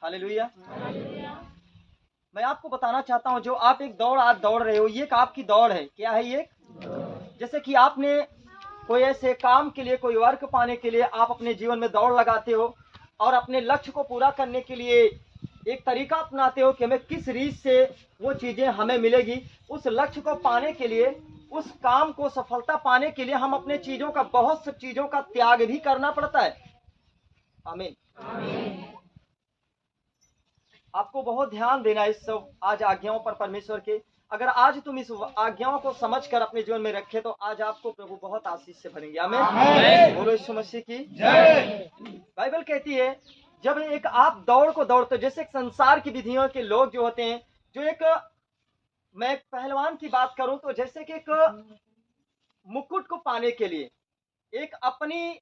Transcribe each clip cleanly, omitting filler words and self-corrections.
Hallelujah. मैं आपको बताना चाहता हूँ, जो आप एक दौड़ आज दौड़ रहे हो, ये एक आपकी दौड़ है। क्या है ये? जैसे कि आपने कोई ऐसे काम के लिए, कोई वर्क पाने के लिए आप अपने जीवन में दौड़ लगाते हो और अपने लक्ष्य को पूरा करने के लिए एक तरीका अपनाते हो कि हमें किस रीत से वो चीज़ें हमें मिलेगी। उस लक्ष्य को पाने के लिए, उस काम को सफलता पाने के लिए हम अपने चीज़ों का, बहुत सी चीज़ों का त्याग भी करना पड़ता है। आमीन। आपको बहुत ध्यान देना है इस सब आज आज्ञाओं पर परमेश्वर के। अगर आज तुम इस आज्ञाओं को समझकर अपने जीवन में रखे तो आज आपको प्रभु बहुत आशीष से भरेंगे। आमीन। बोलो यीशु मसीह की जय। बाइबल कहती है, जब एक आप दौड़ को दौड़ते, जैसे एक संसार की विधियों के लोग जो होते हैं, जो एक, मैं एक पहलवान की बात करूं तो जैसे कि एक मुकुट को पाने के लिए, एक अपनी,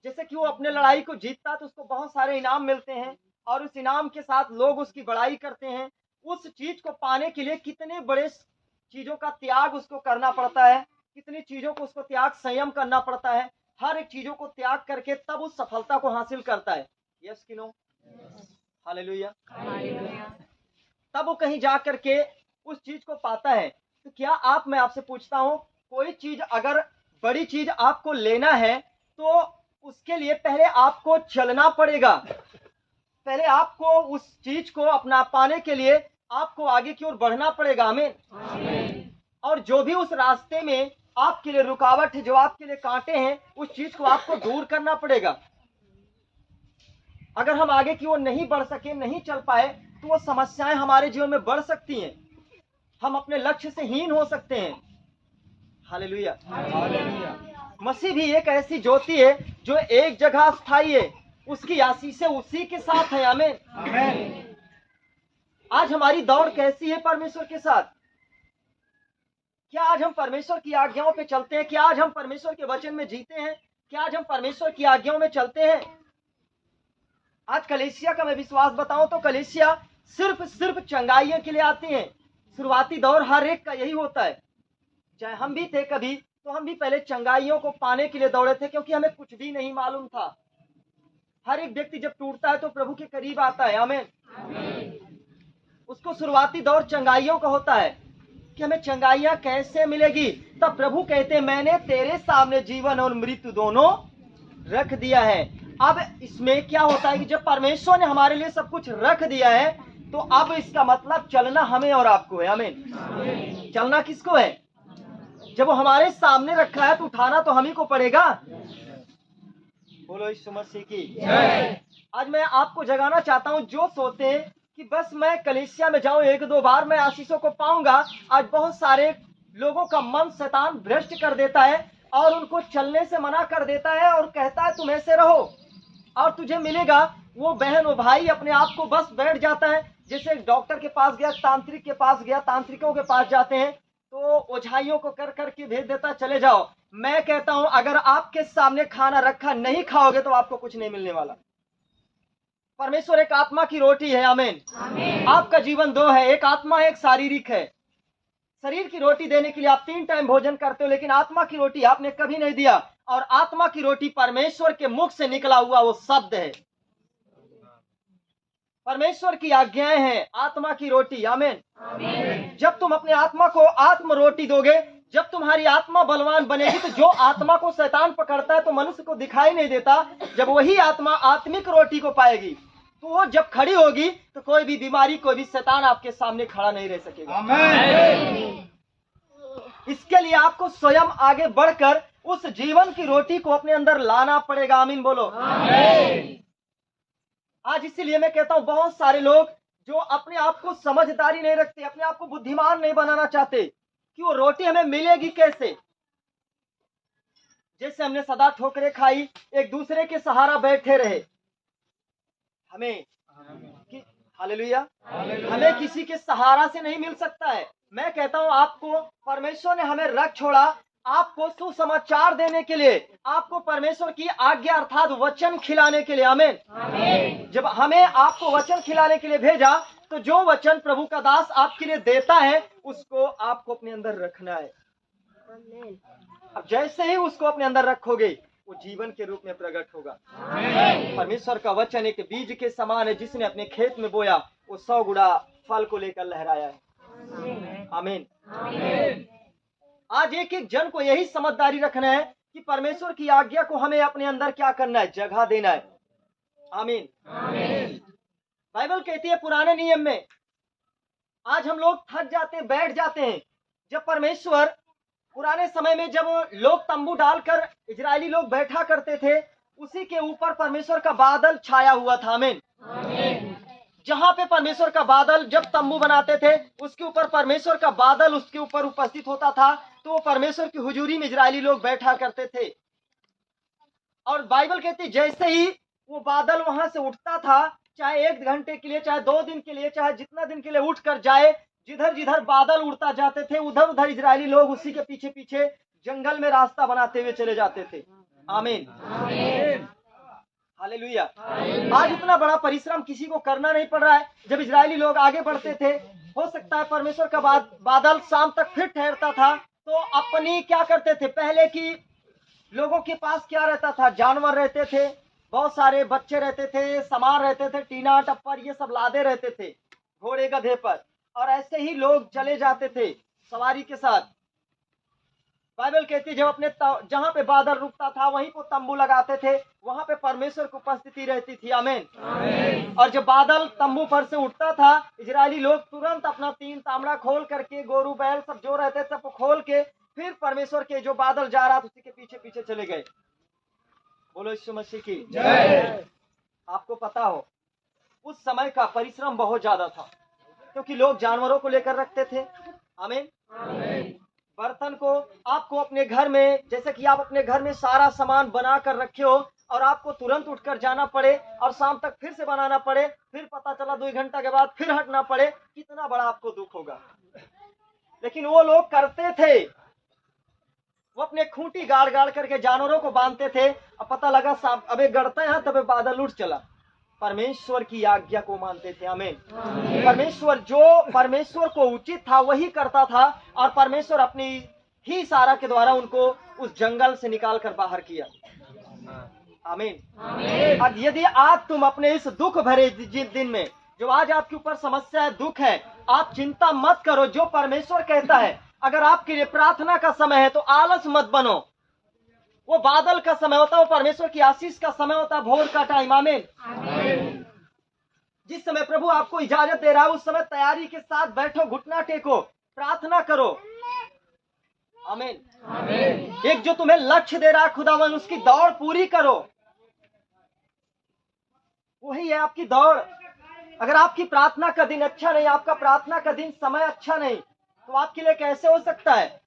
जैसे कि वो अपने लड़ाई को जीतता तो उसको बहुत सारे इनाम मिलते हैं और उस इनाम के साथ लोग उसकी बड़ाई करते हैं। उस चीज को पाने के लिए कितने बड़े चीजों का त्याग उसको करना पड़ता है, कितनी चीजों को उसको त्याग, संयम करना पड़ता है। हर एक चीजों को त्याग करके तब उस सफलता को हासिल करता है। यस कि नो? हालेलुया। तब वो कहीं जा करके उस चीज को पाता है। तो क्या आप, मैं आपसे पूछता हूं, कोई चीज अगर बड़ी चीज आपको लेना है तो उसके लिए पहले आपको चलना पड़ेगा। पहले आपको उस चीज को अपना पाने के लिए आपको आगे की ओर बढ़ना पड़ेगा। आमीन। और जो भी उस रास्ते में आपके लिए रुकावट है, जो आपके लिए कांटे हैं, उस चीज को आपको दूर करना पड़ेगा। अगर हम आगे की ओर नहीं बढ़ सके, नहीं चल पाए, तो वो समस्याएं हमारे जीवन में बढ़ सकती हैं। हम अपने लक्ष्य से हीन हो सकते हैं। हालेलुया। मसीह भी एक ऐसी ज्योति है जो एक जगह स्थायी है, उसकी आशीष उसी के साथ है। आमीन। आज हमारी दौड़ कैसी है परमेश्वर के साथ? क्या आज हम परमेश्वर की आज्ञाओं पे चलते हैं? क्या आज हम परमेश्वर के वचन में जीते हैं? क्या आज हम परमेश्वर की आज्ञाओं में चलते हैं? आज कलीसिया का मैं विश्वास बताऊं तो कलीसिया सिर्फ चंगाइयों के लिए आती है। शुरुआती दौर हर एक का यही होता है। चाहे हम भी थे कभी, तो हम भी पहले चंगाइयों को पाने के लिए दौड़े थे, क्योंकि हमें कुछ भी नहीं मालूम था। हर एक व्यक्ति जब टूटता है तो प्रभु के करीब आता है। आमीन। उसको शुरुआती दौर चंगाइयों का होता है कि हमें चंगाइयां कैसे मिलेगी। तब प्रभु कहते, मैंने तेरे सामने जीवन और मृत्यु दोनों रख दिया है। अब इसमें क्या होता है कि जब परमेश्वर ने हमारे लिए सब कुछ रख दिया है, तो अब इसका मतलब चलना हमें और आपको है। आमीन। चलना किसको है? जब वो हमारे सामने रखा है तो उठाना तो हम ही को पड़ेगा। बोलो यीशु मसीह की जय। आज मैं आपको जगाना चाहता हूं, जो सोते हैं कि बस मैं कलीसिया में जाऊं, एक दो बार मैं आशीषों को पाऊंगा। आज बहुत सारे लोगों का मन शैतान भ्रष्ट कर देता है और उनको चलने से मना कर देता है और कहता है तुम ऐसे रहो और तुझे मिलेगा। वो बहन, वो भाई अपने आप को बस बैठ जाता है। जैसे डॉक्टर के पास गया, तांत्रिक के पास गया, तांत्रिकों के पास जाते हैं तो ओझाइयों को कर करके भेज देता, चले जाओ। मैं कहता हूं, अगर आपके सामने खाना रखा नहीं खाओगे तो आपको कुछ नहीं मिलने वाला। परमेश्वर एक आत्मा की रोटी है। आमीन। आपका जीवन दो है, एक आत्मा है, एक शारीरिक है। शरीर की रोटी देने के लिए आप 3 टाइम भोजन करते हो, लेकिन आत्मा की रोटी आपने कभी नहीं दिया। और आत्मा की रोटी परमेश्वर के मुख से निकला हुआ वो शब्द है। परमेश्वर की आज्ञाएं हैं आत्मा की रोटी। आमीन। जब तुम अपने आत्मा को आत्म रोटी दोगे, जब तुम्हारी आत्मा बलवान बनेगी, तो जो आत्मा को शैतान पकड़ता है तो मनुष्य को दिखाई नहीं देता, जब वही आत्मा आत्मिक रोटी को पाएगी तो वो जब खड़ी होगी तो कोई भी बीमारी, कोई भी शैतान आपके सामने खड़ा नहीं रह सकेगा। आमीन। इसके लिए आपको स्वयं आगे बढ़कर उस जीवन की रोटी को अपने अंदर लाना पड़ेगा। आमीन बोलो। आमीन। आज इसीलिए मैं कहता हूं, बहुत सारे लोग जो अपने आप को समझदारी नहीं रखते, अपने आप को बुद्धिमान नहीं बनाना चाहते कि वो रोटी हमें मिलेगी कैसे। जैसे हमने सदा ठोकरें खाई, एक दूसरे के सहारा बैठे रहे, हमें हालेलुया, हमें किसी के सहारा से नहीं मिल सकता है। मैं कहता हूं, आपको परमेश्वर ने हमें रख छोड़ा आपको सुसमाचार देने के लिए, आपको परमेश्वर की आज्ञा अर्थात वचन खिलाने के लिए। आमीन। जब हमें आपको वचन खिलाने के लिए भेजा, तो जो वचन प्रभु का दास आपके लिए देता है उसको आपको अपने अंदर रखना है। आमीन। अब जैसे ही उसको अपने अंदर रखोगे, वो जीवन के रूप में प्रकट होगा। परमेश्वर का वचन एक बीज के समान है, जिसने अपने खेत में बोया वो 100 गुना फल को लेकर लहराया है। आमीन। आज एक एक जन को यही समझदारी रखना है कि परमेश्वर की आज्ञा को हमें अपने अंदर क्या करना है, जगह देना है। आमीन। बाइबल कहती है पुराने नियम में, आज हम लोग थक जाते हैं, बैठ जाते हैं। जब परमेश्वर पुराने समय में जब लोग तंबू डालकर इजरायली लोग बैठा करते थे, उसी के ऊपर परमेश्वर का बादल छाया हुआ था। आमीन। जहां पे परमेश्वर का बादल, जब तंबू बनाते थे उसके ऊपर परमेश्वर का बादल उसके ऊपर उपस्थित होता था, तो वो परमेश्वर की हुजूरी में इजरायली लोग बैठा करते थे। और बाइबल कहती जैसे ही वो बादल वहां से उठता था, चाहे 1 घंटे के लिए, चाहे 2 दिन के लिए, चाहे जितना दिन के लिए उठ कर जाए, जिधर जिधर बादल उड़ता जाते थे उधर उधर इजरायली लोग उसी के पीछे पीछे जंगल में रास्ता बनाते हुए चले जाते थे। आमीन। हालेलुया। आज इतना बड़ा परिश्रम किसी को करना नहीं पड़ रहा है। जब इजरायली लोग आगे बढ़ते थे, हो सकता है परमेश्वर का बादल शाम तक फिर ठहरता था, तो अपनी क्या करते थे, पहले की लोगों के पास क्या रहता था, जानवर रहते थे, बहुत सारे बच्चे रहते थे, सामान रहते थे, टीना टप्पर ये सब लादे रहते थे घोड़े गधे पर, और ऐसे ही लोग चले जाते थे सवारी के साथ। बाइबल कहती है जब अपने जहां पे बादल रुकता था वहीं पर तंबू लगाते थे, वहां पे परमेश्वर की उपस्थिति रहती थी। आमीन। और जब बादल तंबू पर से उठता था, इजरायली लोग तुरंत अपना 3 तांबड़ा खोल करके, गोरू बैल सब जो रहते थे सब खोल के, फिर परमेश्वर के जो बादल जा रहा था उसी के पीछे पीछे चले गए। बोलो यीशु मसीह की जय। आपको पता हो उस समय का परिश्रम बहुत ज्यादा था, क्योंकि लोग जानवरों को लेकर रखते थे। आमीन। बर्तन को आपको अपने घर में, जैसे कि आप अपने घर में सारा सामान बना कर रखे हो और आपको तुरंत उठकर जाना पड़े और शाम तक फिर से बनाना पड़े, फिर पता चला 2 घंटा के बाद फिर हटना पड़े, कितना बड़ा आपको दुख होगा। लेकिन वो लोग करते थे, वो अपने खूंटी गाड़ गाड़ करके जानवरों को बांधते थे, अब पता लगा साहब अबे गड़ते हैं तबे बादल उठ चला। परमेश्वर की आज्ञा को मानते थे। आमीन। परमेश्वर को उचित था वही करता था, और परमेश्वर अपनी ही इशारा के द्वारा उनको उस जंगल से निकाल कर बाहर किया। आमीन। अब यदि आज तुम अपने इस दुख भरे दिन में, जो आज आपके ऊपर समस्या है, दुख है, आप चिंता मत करो। जो परमेश्वर कहता है, अगर आपके लिए प्रार्थना का समय है तो आलस मत बनो। वो बादल का समय होता है, वो परमेश्वर की आशीष का समय होता है, भोर का टाइम। आमीन। जिस समय प्रभु आपको इजाजत दे रहा है उस समय तैयारी के साथ बैठो, घुटना टेको, प्रार्थना करो। आमीन। एक जो तुम्हें लक्ष्य दे रहा है खुदावन, उसकी दौड़ पूरी करो। वही है आपकी दौड़। अगर आपकी प्रार्थना का दिन अच्छा नहीं, आपका प्रार्थना का दिन समय अच्छा नहीं, तो आपके लिए कैसे हो सकता है?